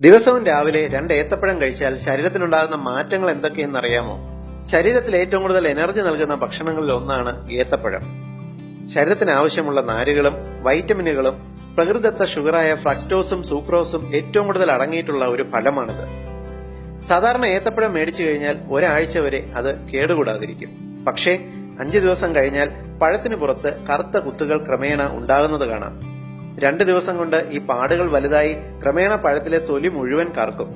ദിവസവും രാവിലെ 2 ഏത്തപ്പഴം കഴിച്ചാൽ ശരീരത്തിനുണ്ടാകുന്ന മാറ്റങ്ങൾ എന്തൊക്കെയെന്നറിയാമോ? ശരീരത്തിൽ ഏറ്റവും കൂടുതൽ എനർജി നൽകുന്ന ഭക്ഷണങ്ങളിൽ ഒന്നാണ് ഏത്തപ്പഴം. ശരീരത്തിന് ആവശ്യമുള്ള നാരുകളും വൈറ്റമിനുകളും പ്രകൃതിദത്ത ഷുഗറായ ഫ്രക്ടോസും സൂക്രോസും ഏറ്റവും കൂടുതൽ അടങ്ങിയിട്ടുള്ള ഒരു ഫലമാണിത്. സാധാരണ ഏത്തപ്പഴം മേടിച്ചു കഴിഞ്ഞാൽ ഒരാഴ്ച വരെ അത് കേടുകൂടാതിരിക്കും. പക്ഷേ 5 ദിവസം കഴിഞ്ഞാൽ പഴത്തിന് പുറത്ത് കറുത്ത കുത്തുകൾ ക്രമേണ ഉണ്ടാകുന്നത് കാണാം. 2 ദിവസം കൊണ്ട് ഈ പാടുകൾ വലുതായി ക്രമേണ പഴത്തിലെ തൊലി മുഴുവൻ കറുക്കും.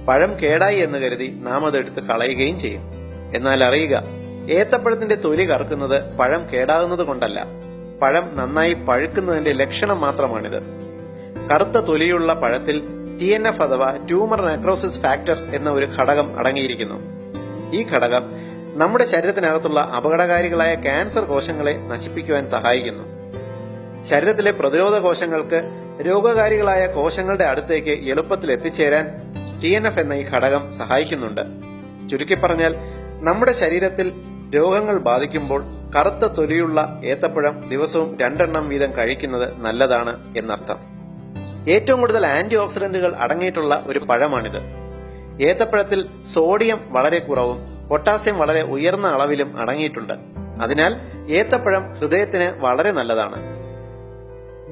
പഴം കേടായി എന്ന് കരുതി നാം അതെടുത്ത് കളയുകയും ചെയ്യും. എന്നാൽ അറിയുക, ഏത്തപ്പഴത്തിന്റെ തൊലി കറുക്കുന്നത് പഴം കേടാകുന്നത് കൊണ്ടല്ല, പഴം നന്നായി പഴുക്കുന്നതിന്റെ ലക്ഷണം മാത്രമാണിത്. കറുത്ത തൊലിയുള്ള പഴത്തിൽ TNF അഥവാ ട്യൂമർ നെക്രോസിസ് ഫാക്ടർ എന്ന ഒരു ഘടകം അടങ്ങിയിരിക്കുന്നു. ഈ ഘടകം നമ്മുടെ ശരീരത്തിനകത്തുള്ള അപകടകാരികളായ ക്യാൻസർ കോശങ്ങളെ നശിപ്പിക്കുവാൻ സഹായിക്കുന്നു. ശരീരത്തിലെ പ്രതിരോധ കോശങ്ങൾക്ക് രോഗകാരികളായ കോശങ്ങളുടെ അടുത്തേക്ക് എളുപ്പത്തിൽ എത്തിച്ചേരാൻ TNF എന്ന ഈ ഘടകം സഹായിക്കുന്നുണ്ട്. ചുരുക്കി പറഞ്ഞാൽ, നമ്മുടെ ശരീരത്തിൽ രോഗങ്ങൾ ബാധിക്കുമ്പോൾ കറുത്ത തൊലിയുള്ള ഏത്തപ്പഴം ദിവസവും 2 എണ്ണം വീതം കഴിക്കുന്നത് നല്ലതാണ് എന്നർത്ഥം. ഏറ്റവും കൂടുതൽ ആന്റി ഓക്സിഡന്റുകൾ അടങ്ങിയിട്ടുള്ള ഒരു പഴമാണിത്. ഏത്തപ്പഴത്തിൽ സോഡിയം വളരെ കുറവും പൊട്ടാസ്യം വളരെ ഉയർന്ന അളവിലും അടങ്ങിയിട്ടുണ്ട്. അതിനാൽ ഏത്തപ്പഴം ഹൃദയത്തിന് വളരെ നല്ലതാണ്.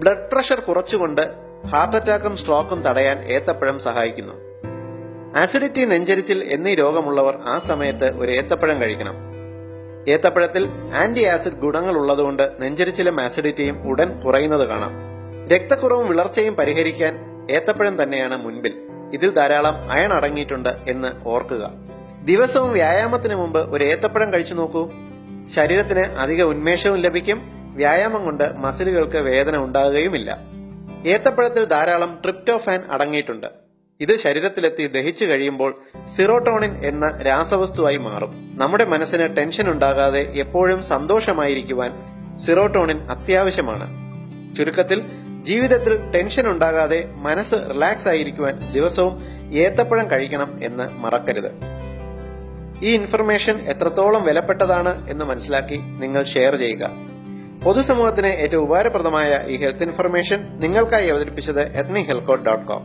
ബ്ലഡ് പ്രഷർ കുറച്ചുകൊണ്ട് ഹാർട്ട് അറ്റാക്കും സ്ട്രോക്കും തടയാൻ ഏത്തപ്പഴം സഹായിക്കുന്നു. ആസിഡിറ്റി, നെഞ്ചരിച്ചിൽ എന്നീ രോഗമുള്ളവർ ആ സമയത്ത് ഒരു ഏത്തപ്പഴം കഴിക്കണം. ഏത്തപ്പഴത്തിൽ ആന്റി ആസിഡ് ഗുണങ്ങൾ ഉള്ളതുകൊണ്ട് നെഞ്ചരിച്ചിലും ആസിഡിറ്റിയും ഉടൻ കുറയുന്നത് കാണാം. രക്തക്കുറവും വിളർച്ചയും പരിഹരിക്കാൻ ഏത്തപ്പഴം തന്നെയാണ് മുൻപിൽ. ഇതിൽ ധാരാളം അയൺ അടങ്ങിയിട്ടുണ്ട് എന്ന് ഓർക്കുക. ദിവസവും വ്യായാമത്തിന് മുമ്പ് ഒരു ഏത്തപ്പഴം കഴിച്ചു നോക്കൂ. ശരീരത്തിന് അധിക ഉന്മേഷവും ലഭിക്കും. വ്യായാമം കൊണ്ട് മസിലുകൾക്ക് വേദന ഉണ്ടാകുകയുമില്ല. ഏത്തപ്പഴത്തിൽ ധാരാളം ട്രിപ്റ്റോഫാൻ അടങ്ങിയിട്ടുണ്ട്. ഇത് ശരീരത്തിലെത്തി ദഹിച്ചു കഴിയുമ്പോൾ സിറോട്ടോണിൻ എന്ന രാസവസ്തുവായി മാറും. നമ്മുടെ മനസ്സിന് ടെൻഷൻ ഉണ്ടാകാതെ എപ്പോഴും സന്തോഷമായിരിക്കുവാൻ സിറോട്ടോണിൻ അത്യാവശ്യമാണ്. ചുരുക്കത്തിൽ, ജീവിതത്തിൽ ടെൻഷൻ ഉണ്ടാകാതെ മനസ്സ് റിലാക്സ് ആയിരിക്കുവാൻ ദിവസവും ഏത്തപ്പഴം കഴിക്കണം എന്ന് മറക്കരുത്. ഈ ഇൻഫർമേഷൻ എത്രത്തോളം വിലപ്പെട്ടതാണ് എന്ന് മനസ്സിലാക്കി നിങ്ങൾ ഷെയർ ചെയ്യുക. പൊതുസമൂഹത്തിന് ഏറ്റവും ഉപകാരപ്രദമായ ഈ ഹെൽത്ത് ഇൻഫർമേഷൻ നിങ്ങൾക്കായി അവതരിപ്പിച്ചത് ethnichealthcode.com.